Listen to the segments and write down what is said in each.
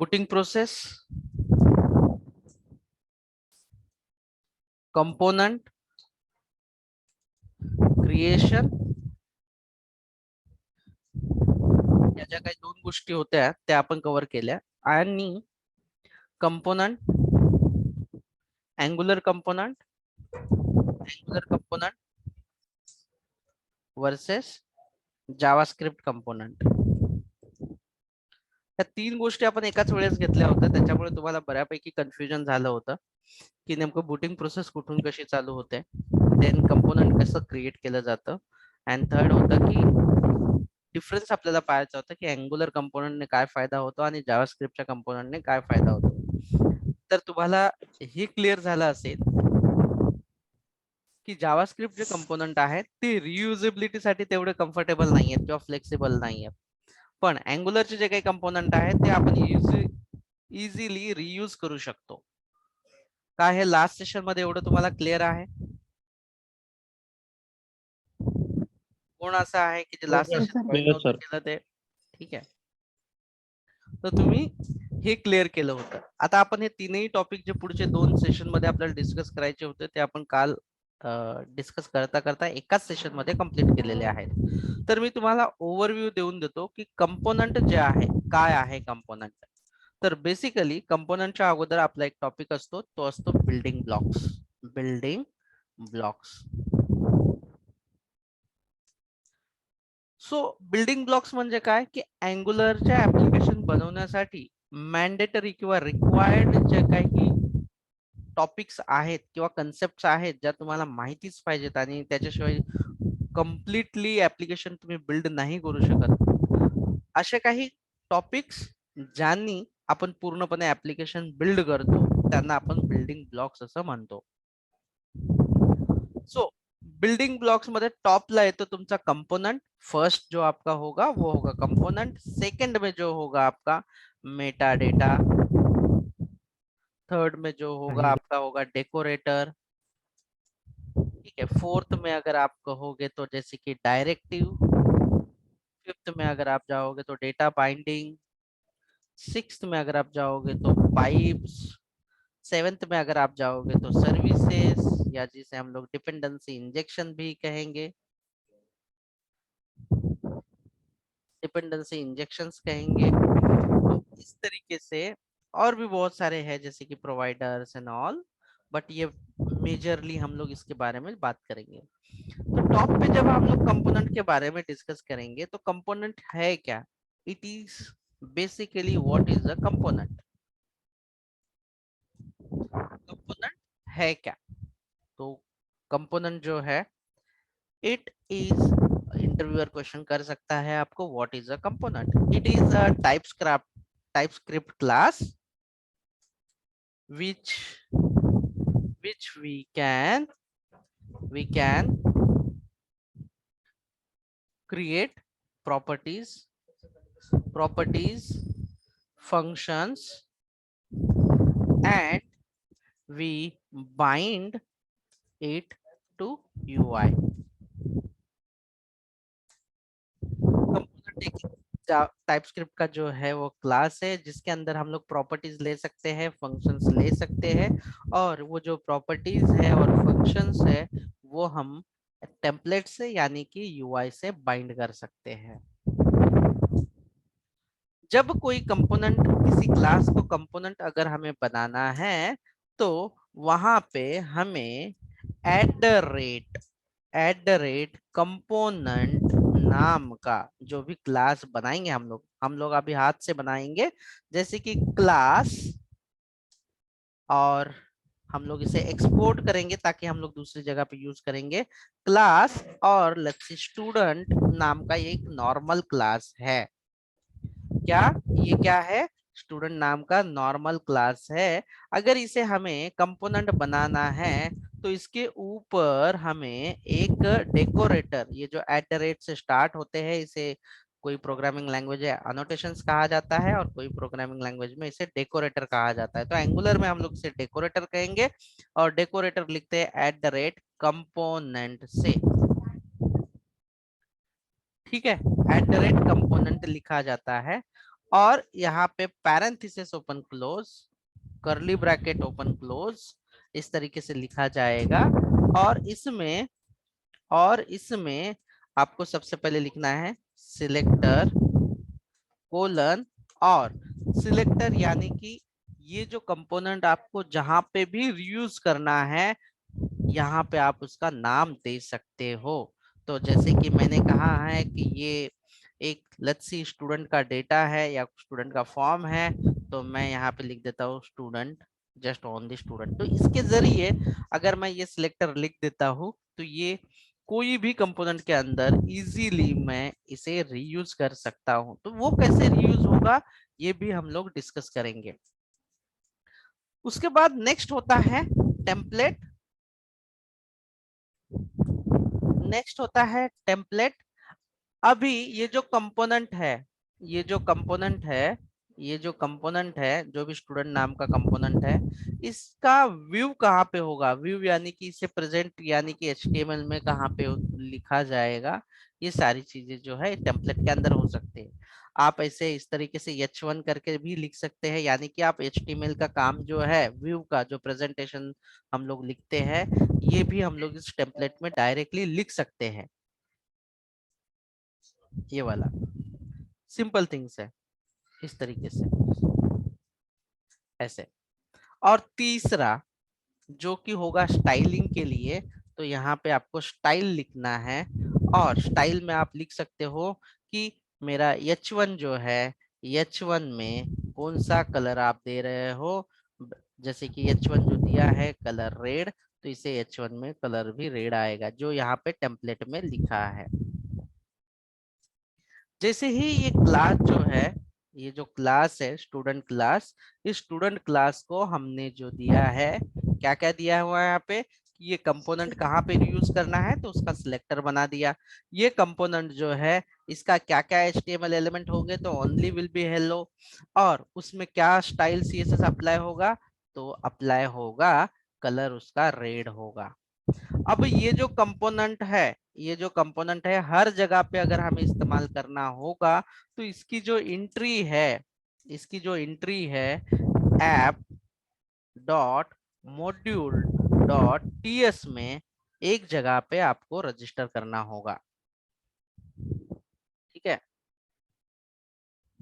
booting process, component creation, या ज्या काही दोन गोष्टी होत्या त्या आपण कव्हर केल्या. आणि component, angular component versus JavaScript component, या तीन गोष्टी आपण एकाच वेळेस घेतल्या होत्या. त्याच्यामुळे तुम्हाला बऱ्यापैकी कन्फ्युजन झालं होतं की नेमकं बूटिंग प्रोसेस कुठून कशी चालू होते, देन कंपोनंट कसं क्रिएट केलं जातं, अँड थर्ड होतं की डिफरन्स आपल्याला पाहायचा होता की अँग्युलर कंपोनंटने काय फायदा होतो आणि जावास्क्रिप्टच्या कंपोनंटने काय फायदा होतो. तर तुम्हाला हे क्लिअर झालं असेल की जावास्क्रिप्ट जे कंपोनंट आहेत ते रियुजेबिलिटीसाठी तेवढे कम्फर्टेबल नाहीयेत किंवा फ्लेक्सिबल नाहीयेत, पण अँग्युलरचे जे काही कंपोनंट आहेत ते आपण इझिली रियूज करू शकतो. काय हे लास्ट सेशन मध्ये एवढं तुम्हाला क्लिअर आहे? कोण असं आहे की जे लास्ट Yes, सेशन sir. मध्ये Yes, नव्हतं sir. केलं ते? ठीक आहे, तर तुम्ही हे क्लिअर केलं होतं. आता आपण हे तीनही टॉपिक जे पुढचे दोन सेशन मध्ये आपल्याला डिस्कस करायचे होते ते आपण काल डिस्कस करता करता एकाच सेशन मध्ये कंप्लीट केलेले आहेत. तर मी तुम्हाला ओव्हरव्ह्यू देऊन देतो की कंपोनंट जे आहे काय आहे कंपोनंट. तर बेसिकली कंपोनंटच्या अगोदर आपला एक टॉपिक असतो, तो असतो बिल्डिंग ब्लॉक्स. Building blocks. सो बिल्डिंग ब्लॉक्स म्हणजे काय की अँग्युलरच्या ऍप्लिकेशन बनवण्यासाठी मॅन्डेटरी किंवा रिक्वायर्ड जे काही टॉपिक्स आहेत किंवा कन्सेप्ट आहेत ज्या तुम्हाला माहितीच पाहिजेत आणि त्याच्याशिवाय कम्प्लिटली ऍप्लिकेशन तुम्ही बिल्ड नाही करू शकत, असे काही टॉपिक्स ज्यांनी आपण पूर्णपणे ऍप्लिकेशन बिल्ड करतो त्यांना आपण बिल्डिंग ब्लॉक्स असं म्हणतो. सो बिल्डिंग ब्लॉक्स मध्ये टॉपला येतो तुमचा कंपोनेंट. फर्स्ट जो आपका होगा वो होगा कंपोनेंट, सेकंड में जो होगा आपका मेटा डेटा, थर्ड में जो होगा आपका होगा डेकोरेटर, ठीक है, फोर्थ में अगर आप कहोगे तो जैसे कि डायरेक्टिव, फिफ्थ में अगर आप जाओगे तो डेटा बाइंडिंग, सिक्स्थ में अगर आप जाओगे तो पाइप्स, सेवेंथ में अगर आप जाओगे तो सर्विसेज या जिसे हम लोग डिपेंडेंसी इंजेक्शन भी कहेंगे, डिपेंडेंसी इंजेक्शंस कहेंगे। तो इस तरीके से और भी बहुत सारे हैं जैसे कि प्रोवाइडर्स एंड ऑल, बट ये मेजरली हम लोग इसके बारे में बात करेंगे। तो टॉप पे जब हम लोग कंपोनेंट के बारे में डिस्कस करेंगे तो कंपोनेंट है क्या? It is basically what is a component. Component है क्या? तो कंपोनेंट जो है इट इज, इंटरव्यूअर क्वेश्चन कर सकता है आपको what is a component. It is a TypeScript class which we can create properties, functions, and we bind it to UI. Component एक टाइपस्क्रिप्ट का जो है वो क्लास है जिसके अंदर हम लोग प्रॉपर्टीज ले सकते हैं, फंक्शंस ले सकते हैं, और वो जो प्रॉपर्टीज है और फंक्शंस है वो हम टेम्पलेट से यानी कि यूआई से बाइंड कर सकते हैं। जब कोई कंपोनेंट, किसी क्लास को कंपोनेंट अगर हमें बनाना है तो वहां पे हमें एट द रेट कंपोनेंट नाम का जो भी क्लास बनाएंगे हम लोग अभी हाथ से बनाएंगे, जैसे कि क्लास, और हम लोग इसे एक्सपोर्ट करेंगे ताकि हम लोग दूसरी जगह पे यूज करेंगे। क्लास और लेट्स से स्टूडेंट नाम का ये एक नॉर्मल क्लास है। क्या ये क्या है? स्टूडेंट नाम का नॉर्मल क्लास है। अगर इसे हमें कंपोनेंट बनाना है तो इसके ऊपर हमें एक डेकोरेटर, ये जो एट द रेट से स्टार्ट होते हैं इसे कोई प्रोग्रामिंग लैंग्वेज अनोटेशंस कहा जाता है और कोई प्रोग्रामिंग लैंग्वेज में इसे डेकोरेटर कहा जाता है। तो एंगुलर में हम लोग इसे डेकोरेटर कहेंगे और डेकोरेटर लिखते हैं एट द रेट कंपोनेंट से। ठीक है, एट द रेट कंपोनेंट लिखा जाता है और यहाँ पे parenthesis open close, curly bracket open close, इस तरीके से लिखा जाएगा। और इसमें आपको सबसे पहले लिखना है सिलेक्टर कोलन, और सिलेक्टर यानी कि ये जो कंपोनेंट आपको जहां पे भी रीयूज करना है, यहाँ पे आप उसका नाम दे सकते हो। तो जैसे कि मैंने कहा है कि ये एक लेट्स सी स्टूडेंट का डेटा है या स्टूडेंट का फॉर्म है, तो मैं यहाँ पे लिख देता हूँ स्टूडेंट, जस्ट ओनली स्टूडेंट। तो इसके जरिए अगर मैं ये सिलेक्टर लिख देता हूँ तो ये कोई भी कंपोनेंट के अंदर इजीली मैं इसे रीयूज कर सकता हूँ। तो वो कैसे रीयूज होगा ये भी हम लोग डिस्कस करेंगे। उसके बाद नेक्स्ट होता है टेम्पलेट। नेक्स्ट होता है टेम्पलेट। अभी ये जो कंपोनेंट है, ये जो कंपोनेंट है, ये जो कंपोनेंट है, जो भी स्टूडेंट नाम का कंपोनेंट है, इसका व्यू कहाँ पे होगा? व्यू यानी कि इसे प्रेजेंट यानी कि एचटीएमएल में कहाँ पे लिखा जाएगा, ये सारी चीजें जो है टेम्पलेट के अंदर हो सकते हैं। आप ऐसे इस तरीके से H1 करके भी लिख सकते हैं, यानी कि आप एचटीएमएल का काम जो है व्यू का जो प्रेजेंटेशन हम लोग लिखते हैं, ये भी हम लोग इस टेम्पलेट में डायरेक्टली लिख सकते हैं। ये वाला सिंपल थिंग्स है, इस तरीके से ऐसे। और तीसरा जो कि होगा स्टाइलिंग के लिए, तो यहाँ पे आपको स्टाइल लिखना है। और स्टाइल में आप लिख सकते हो कि मेरा H1 जो है, H1 में कौन सा कलर आप दे रहे हो। जैसे कि H1 जो दिया है कलर रेड, तो इसे H1 में कलर भी रेड आएगा जो यहाँ पे टेम्पलेट में लिखा है। जैसे ही ये क्लास जो है, ये जो क्लास है स्टूडेंट क्लास, इस स्टूडेंट क्लास को हमने जो दिया है, क्या क्या दिया हुआ है यहाँ पे, ये कंपोनेंट कहाँ पे यूज करना है, तो उसका सिलेक्टर बना दिया। ये कंपोनेंट जो है इसका क्या क्या HTML एलिमेंट होंगे, तो ओनली विल बी हेलो। और उसमें क्या स्टाइल CSS अप्लाई होगा, तो अप्लाई होगा कलर उसका रेड होगा। अब ये जो कंपोनेंट है, ये जो कंपोनेंट है हर जगह पे अगर हमें इस्तेमाल करना होगा, तो इसकी जो एंट्री है, इसकी जो एंट्री है app dot module dot TS में एक जगह पे आपको रजिस्टर करना होगा। ठीक है,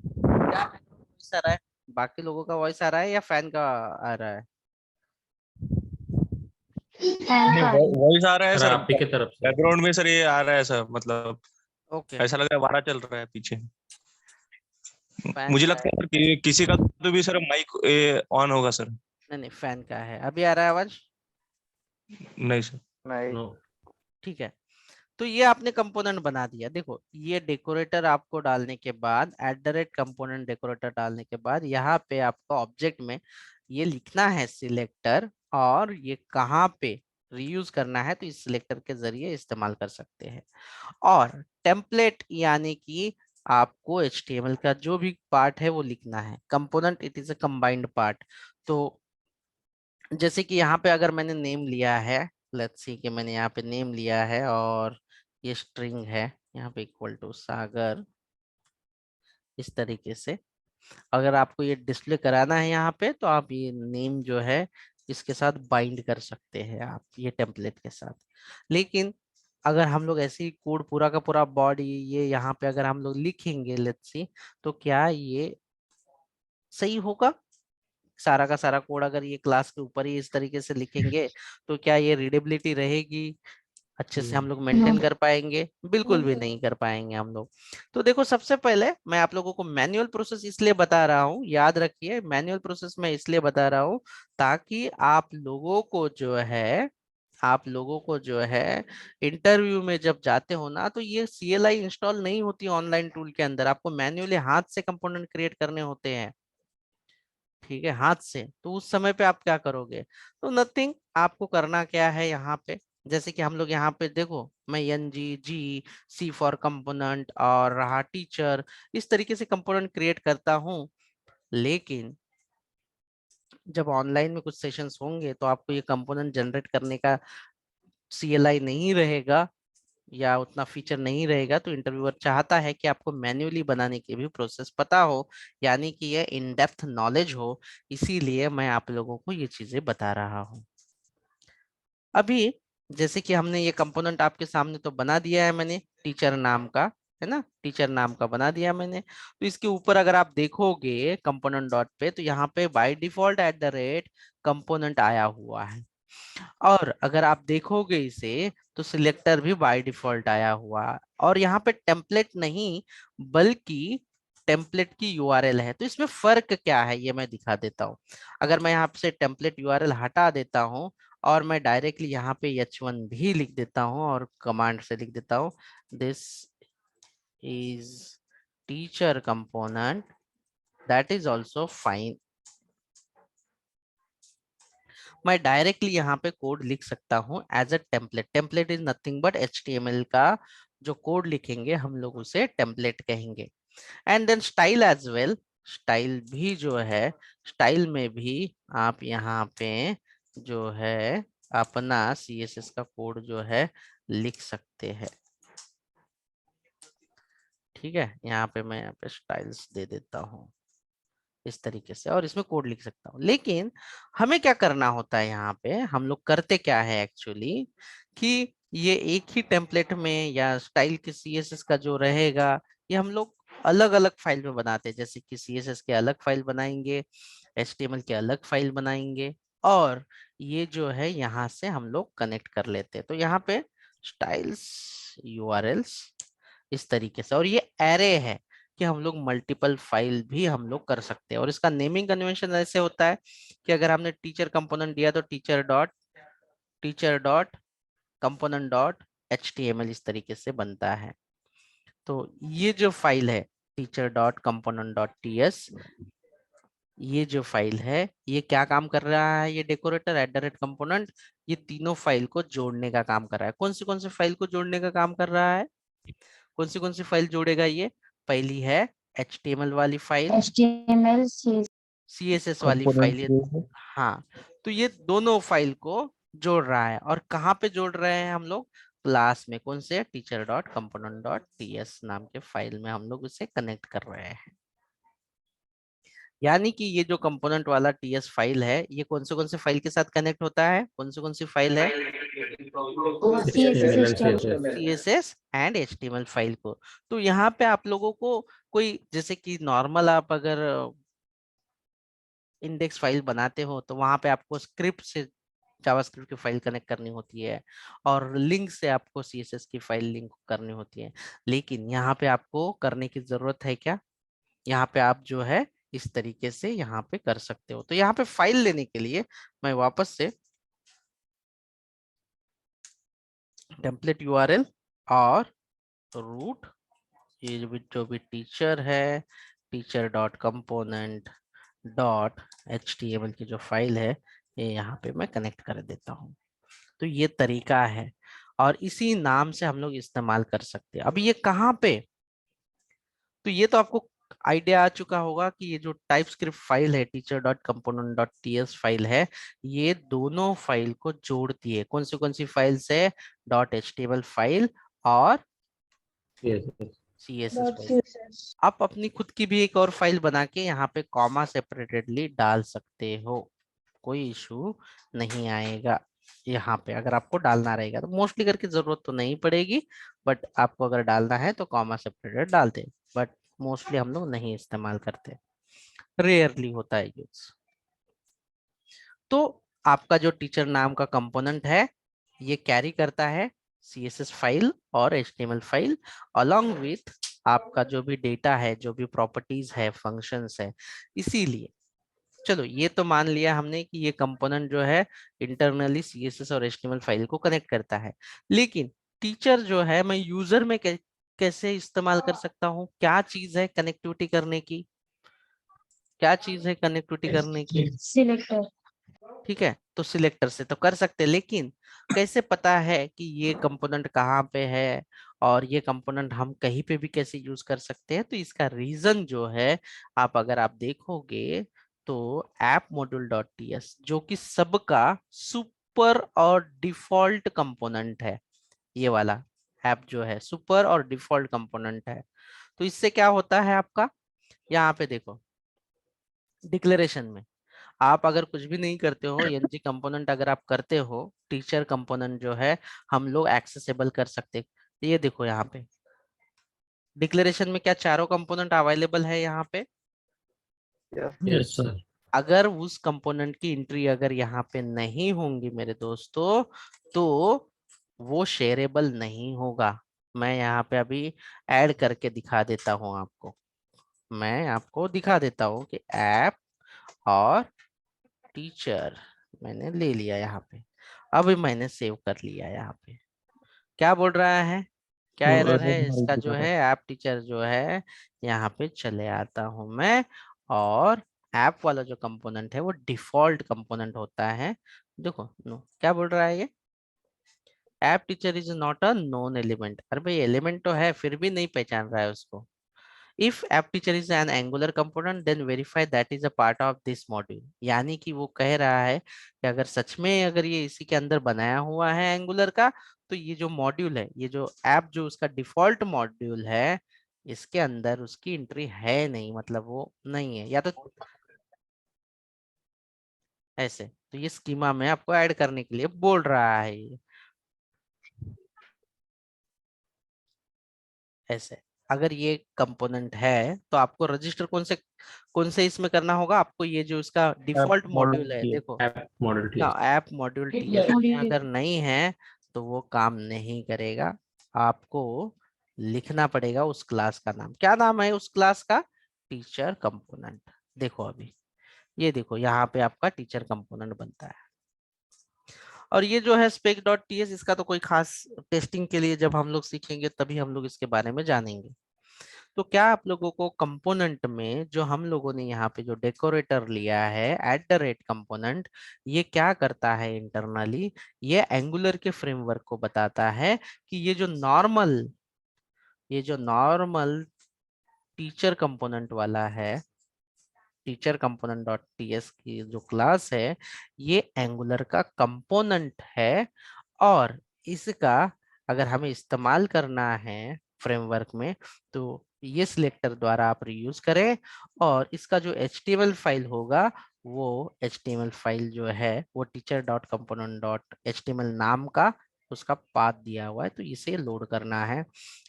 क्या वॉइस आ रहा है? बाकी लोगों का वॉइस आ रहा है या फैन का आ रहा है? नहीं, वॉइस आ रहा है सर सर। आप ही की तरफ से। बैकग्राउंड में सर ये आ रहा है सर, मतलब ओके, ऐसा लग रहा है वारा चल रहा है पीछे। फैन मुझे का लगता है। है सर कि किसी का तो भी सर माइक ऑन होगा सर। नहीं नहीं, फैन का है। अभी आ रहा है आवाज? नहीं सर। नहीं। नो। ठीक है, तो ये आपने कंपोनेंट बना दिया। देखो ये डेकोरेटर आपको डालने के बाद, @कंपोनेंट डेकोरेटर डालने के बाद, यहाँ पे आपको ऑब्जेक्ट में ये लिखना है सिलेक्टर, और ये कहाँ पे रीयूज करना है, तो इस सिलेक्टर के जरिए इस्तेमाल कर सकते हैं। और टेम्पलेट यानी कि आपको HTML का जो भी पार्ट है वो लिखना है। Component it is a combined part. तो जैसे कि यहाँ पे अगर मैंने नेम लिया है, लेट्स सी कि मैंने यहाँ पे नेम लिया है और ये स्ट्रिंग है, यहाँ पे इक्वल टू सागर, इस तरीके से अगर आपको ये डिस्प्ले कराना है यहाँ पे, तो आप ये नेम जो है इसके साथ बाइंड कर सकते हैं आप ये टेम्पलेट के साथ। लेकिन अगर हम लोग ऐसे ही कोड पूरा का पूरा बॉडी ये यहाँ पे अगर हम लोग लिखेंगे लेट्स सी, तो क्या ये सही होगा? सारा का सारा कोड अगर ये क्लास के ऊपर ही इस तरीके से लिखेंगे, तो क्या ये रीडेबिलिटी रहेगी? अच्छे से हम लोग मेंटेन कर पाएंगे? बिल्कुल भी नहीं कर पाएंगे हम लोग। तो देखो सबसे पहले मैं आप लोगों को मैनुअल प्रोसेस इसलिए बता रहा हूँ, याद रखिए मैनुअल प्रोसेस मैं इसलिए बता रहा हूँ ताकि आप लोगों को जो है इंटरव्यू में जब जाते हो ना, तो ये CLI इंस्टॉल नहीं होती ऑनलाइन टूल के अंदर, आपको मैन्युअली हाथ से कंपोनेंट क्रिएट करने होते हैं। ठीक है, हाथ से। तो उस समय पे आप क्या करोगे? तो नथिंग, आपको करना क्या है यहाँ पे, जैसे कि हम लोग यहाँ पे देखो, मैं NG C फॉर कंपोनेंट और रहा टीचर, इस तरीके से कंपोनेंट क्रिएट करता हूँ। लेकिन जब ऑनलाइन में कुछ सेशंस होंगे तो आपको ये कंपोनेंट जनरेट करने का CLI नहीं रहेगा, या उतना फीचर नहीं रहेगा, तो इंटरव्यूअर चाहता है कि आपको मैन्युअली बनाने की भी प्रोसेस पता हो, यानी कि ये इन डेप्थ नॉलेज हो। इसीलिए मैं आप लोगों को ये चीजें बता रहा हूँ। अभी जैसे कि हमने ये कंपोनेंट आपके सामने तो बना दिया है मैंने, टीचर नाम का, है ना, टीचर नाम का बना दिया मैंने। तो इसके ऊपर अगर आप देखोगे कंपोनेंट डॉट पे, तो यहाँ पे बाय डिफॉल्ट @ कंपोनेंट आया हुआ है। और अगर आप देखोगे इसे, तो सिलेक्टर भी बाय डिफॉल्ट आया हुआ है। और यहाँ पे टेम्पलेट नहीं, बल्कि टेम्पलेट की यूआरएल है। तो इसमें फर्क क्या है ये मैं दिखा देता हूँ। अगर मैं यहाँ से टेम्पलेट यूआरएल हटा देता हूँ और मैं डायरेक्टली यहाँ पे h1 भी लिख देता हूँ और कमांड से लिख देता हूँ, this is teacher component, that is also fine. मैं डायरेक्टली यहाँ पे कोड लिख सकता हूँ as a template. Template is nothing but HTML का जो कोड लिखेंगे हम लोग उसे टेम्पलेट कहेंगे। And then style as well, style भी जो है, स्टाइल में भी आप यहाँ पे जो है अपना CSS का कोड जो है लिख सकते हैं। ठीक है, यहाँ पे मैं यहाँ पे स्टाइल्स दे देता हूँ इस तरीके से, और इसमें कोड लिख सकता हूँ। लेकिन हमें क्या करना होता है, यहाँ पे हम लोग करते क्या है एक्चुअली, कि ये एक ही टेम्पलेट में या स्टाइल के CSS का जो रहेगा, ये हम लोग अलग अलग फाइल में बनाते हैं। जैसे कि CSS के अलग फाइल बनाएंगे, HTML के अलग फाइल बनाएंगे, और ये जो है यहाँ से हम लोग कनेक्ट कर लेते हैं। तो यहाँ पे स्टाइल्स URLs इस तरीके से, और ये एरे है कि हम लोग मल्टीपल फाइल भी हम लोग कर सकते हैं। और इसका नेमिंग कन्वेंशन ऐसे होता है कि अगर हमने टीचर कंपोनेंट दिया तो teacher dot component dot HTML इस तरीके से बनता है। तो ये जो फाइल है teacher dot component dot TS, ये जो फाइल है ये क्या काम कर रहा है, ये डेकोरेटर @कंपोनेंट, ये तीनों फाइल को जोड़ने का काम कर रहा है। कौन सी फाइल को जोड़ने का काम कर रहा है, कौन सी फाइल जोड़ेगा ये? पहली है HTML वाली फाइल, HTML CSS वाली फाइल, कंपोनेंट्स ये, भी है। हाँ। तो ये दोनों फाइल को जोड़ रहा है। और कहाँ पे जोड़ रहे हैं हम लोग? क्लास में। कौन से? Teacher dot component dot TS नाम के फाइल में हम लोग उसे कनेक्ट कर रहे हैं। यानी कि ये जो कंपोनेंट वाला TS फाइल है, ये कौन से फाइल के साथ कनेक्ट होता है? कौन सी फाइल है? CSS CSS and HTML file को। तो यहाँ पे आप लोगों को कोई, जैसे कि नॉर्मल आप अगर इंडेक्स फाइल बनाते हो तो वहां पे आपको स्क्रिप्ट से जावास्क्रिप्ट की फाइल कनेक्ट करनी होती है, और लिंक से आपको CSS की फाइल लिंक करनी होती है। लेकिन यहाँ पे आपको करने की जरूरत है क्या? यहाँ पे आप जो है इस तरीके से यहाँ पे कर सकते हो। तो यहाँ पे फाइल लेने के लिए मैं वापस से टेम्पलेट URL और रूट, ये जो भी टीचर है, teacher dot component dot HTML की जो फाइल है, ये यहाँ पे मैं कनेक्ट कर देता हूँ। तो ये तरीका है, और इसी नाम से हम लोग इस्तेमाल कर सकते हैं। अभी ये कहाँ पे? तो ये तो आपको आइडिया आ चुका होगा कि ये जो टाइपस्क्रिप्ट फाइल है teacher dot component dot TS file है, ये दोनों फाइल को जोड़ती है। कौन सी फाइल्स है? .html फाइल और CSS फाइल। आप अपनी खुद की भी एक और फाइल बना के यहाँ पे कॉमा सेपरेटेडली डाल सकते हो, कोई इशू नहीं आएगा। यहाँ पे अगर आपको डालना रहेगा तो मोस्टली करके जरूरत तो नहीं पड़ेगी, बट आपको अगर डालना है तो कॉमा सेपरेटेड डालते, बट मोस्टली हम लोग नहीं इस्तेमाल करते, रेयरली होता है यूज। तो आपका जो टीचर नाम का कंपोनेंट है, ये कैरी करता है CSS फाइल और HTML फाइल, अलोंग विथ आपका जो भी डेटा है, जो भी प्रॉपर्टीज है, फंक्शंस है। इसीलिए चलो ये तो मान लिया हमने कि ये कंपोनेंट जो है इंटरनली CSS और HTML फाइल को कनेक्ट करता है। लेकिन टीचर जो है मैं यूजर में कैसे इस्तेमाल कर सकता हूँ? क्या चीज है कनेक्टिविटी करने की? क्या चीज है कनेक्टिविटी करने की? selector ठीक है, तो सिलेक्टर से तो कर सकते हैं, लेकिन कैसे पता है कि ये कंपोनेंट कहाँ पे है, और ये कंपोनेंट हम कहीं पे भी कैसे यूज कर सकते हैं? तो इसका रीजन जो है, आप अगर आप देखोगे तो ऐप मॉड्यूल डॉट TS, जो कि सबका सुपर और डिफॉल्ट कंपोनेंट है, ये वाला, ऐप जो है सुपर और डिफॉल्ट कंपोनेंट है। तो इससे क्या होता है आपका, यहाँ पे देखो डिक्लेरेशन में आप अगर कुछ भी नहीं करते हो, एनजी कंपोनेंट अगर आप करते हो, टीचर कंपोनेंट जो है हम लोग एक्सेसिबल कर सकते। ये देखो यहाँ पे डिक्लेरेशन में क्या चारों कंपोनेंट अवेलेबल है यहाँ पे। Yes sir. अगर उस कंपोनेंट की एंट्री अगर यहाँ पे नहीं होंगी मेरे दोस्तों, तो वो शेयरेबल नहीं होगा। मैं यहाँ पे अभी ऐड करके दिखा देता हूँ आपको। मैं आपको दिखा देता हूँ कि ऐप और टीचर मैंने ले लिया यहाँ पे। अभी मैंने सेव कर लिया यहाँ पे। क्या बोल रहा है, क्या वो एरर है एरर इसका दिखा जो रहा है, ऐप टीचर जो है यहाँ पे चले आता हूँ मैं। और ऐप वाला जो कंपोनेंट है वो डिफॉल्ट कंपोनेंट होता है। देखो नो क्या बोल रहा है ये, app teacher is not a known element. अरे भाई एलिमेंट तो है, फिर भी नहीं पहचान रहा है उसको। If app teacher is an angular component, then verify that is a part of this module। यानी कि वो कह रहा है कि अगर सच में अगर ये इसी के अंदर बनाया हुआ है एंगुलर का, तो ये जो मॉड्यूल है, ये जो ऐप जो उसका डिफॉल्ट मॉड्यूल है, इसके अंदर उसकी एंट्री है नहीं, मतलब वो नहीं है। या तो ऐसे, तो ये स्कीमा में आपको ऐड करने के लिए बोल रहा है ये ऐसे। अगर ये कंपोनेंट है तो आपको रजिस्टर कौन से इसमें करना होगा, आपको ये जो इसका ऐप डिफॉल्ट मॉड्यूल है, मॉडल देखो ऐप मॉडल ना, टीएस। ऐप मॉड्यूल टीएस में अगर नहीं है तो वो काम नहीं करेगा। आपको लिखना पड़ेगा उस क्लास का नाम। क्या नाम है उस क्लास का, टीचर कंपोनेंट। देखो अभी ये देखो यहाँ पे आपका टीचर कंपोनेंट बनता है। और ये जो है spec डॉट टीएस, इसका तो कोई खास, टेस्टिंग के लिए जब हम लोग सीखेंगे तभी हम लोग इसके बारे में जानेंगे। तो क्या आप लोगों को कंपोनेंट में जो हम लोगों ने यहाँ पे जो डेकोरेटर लिया है @ कंपोनेंट, ये क्या करता है इंटरनली, ये एंगुलर के फ्रेमवर्क को बताता है कि ये जो नॉर्मल टीचर कंपोनेंट वाला है, टीचर कंपोनेंट डॉट टीएस की जो क्लास है, ये एंगुलर का कंपोनेंट है। और इसका अगर हमें इस्तेमाल करना है फ्रेमवर्क में, तो ये सिलेक्टर द्वारा आप रीयूज करें। और इसका जो HTML फाइल होगा, वो HTML फाइल जो है वो teacher dot component dot HTML नाम का उसका पाथ दिया हुआ है, तो इसे लोड करना है।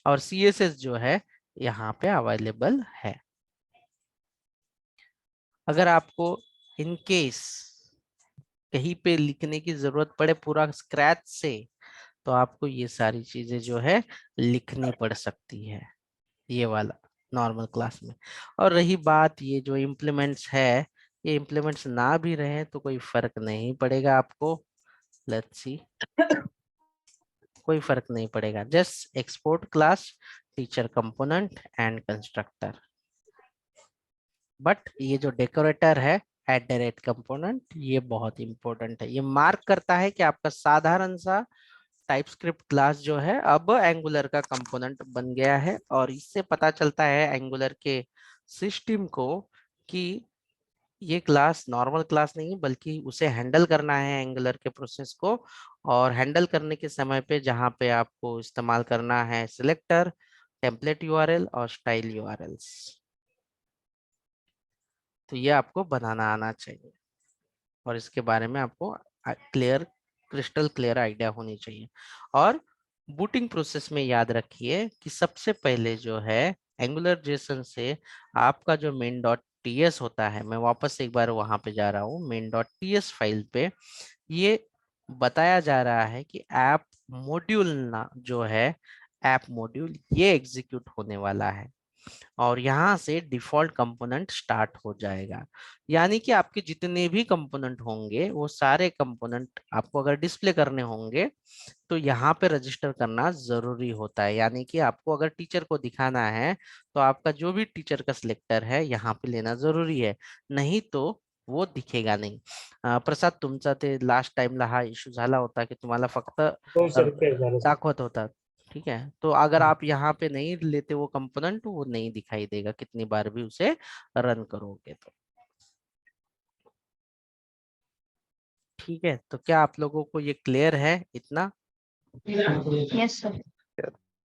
और CSS जो है यहाँ पे अवेलेबल है। अगर आपको इन केस कहीं पे लिखने की जरूरत पड़े पूरा स्क्रैच से, तो आपको ये सारी चीजें जो है लिखनी पड़ सकती है, ये वाला नॉर्मल क्लास में। और रही बात ये जो इम्प्लीमेंट्स है, ये इम्प्लीमेंट्स ना भी रहे तो कोई फर्क नहीं पड़ेगा आपको। लेट्स सी, कोई फर्क नहीं पड़ेगा। Just export class teacher component and constructor. But ये जो डेकोरेटर है @कंपोनेंट, ये बहुत इंपॉर्टेंट है। ये मार्क करता है कि आपका साधारण सा टाइपस्क्रिप्ट क्लास जो है अब एंगुलर का कंपोनेंट बन गया है। और इससे पता चलता है एंगुलर के सिस्टम को कि ये क्लास नॉर्मल क्लास नहीं बल्कि उसे हैंडल करना है एंगुलर के प्रोसेस को। और हैंडल करने के समय पे जहाँ पे आपको इस्तेमाल करना है सिलेक्टर, टेम्पलेट यूआरएल और स्टाइल यूआरएल्स, तो ये आपको बनाना आना चाहिए। और इसके बारे में आपको क्रिस्टल क्लियर आइडिया होनी चाहिए। और बूटिंग प्रोसेस में याद रखिए कि सबसे पहले जो है एंगुलर जेसन से आपका जो मेन डॉट टीएस होता है, मैं वापस एक बार वहां पे जा रहा हूँ मेन डॉट टीएस फाइल पे, ये बताया जा रहा है कि ऐप मॉड्यूल ना जो है, ऐप मॉड्यूल ये एग्जीक्यूट होने वाला है। और यहाँ से डिफॉल्ट कंपोनेंट स्टार्ट हो जाएगा। यानी कि आपके जितने भी कंपोनेंट होंगे वो सारे कंपोनेंट आपको अगर डिस्प्ले करने होंगे तो यहाँ पे रजिस्टर करना जरूरी होता है। यानी कि आपको अगर टीचर को दिखाना है तो आपका जो भी टीचर का सिलेक्टर है यहाँ पे लेना जरूरी है, नहीं तो वो दिखेगा नहीं। प्रसाद, तुमचा ते लास्ट टाइमला हा इश्यू झाला होता की तुम्हाला फक्त हो सर, तेच झालं सर. दाखवत होता। ठीक है, तो अगर आप यहाँ पे नहीं लेते वो कंपोनेंट, वो नहीं दिखाई देगा कितनी बार भी उसे रन करोगे तो। ठीक है, तो क्या आप लोगों को ये क्लियर है इतना? Yes, sir.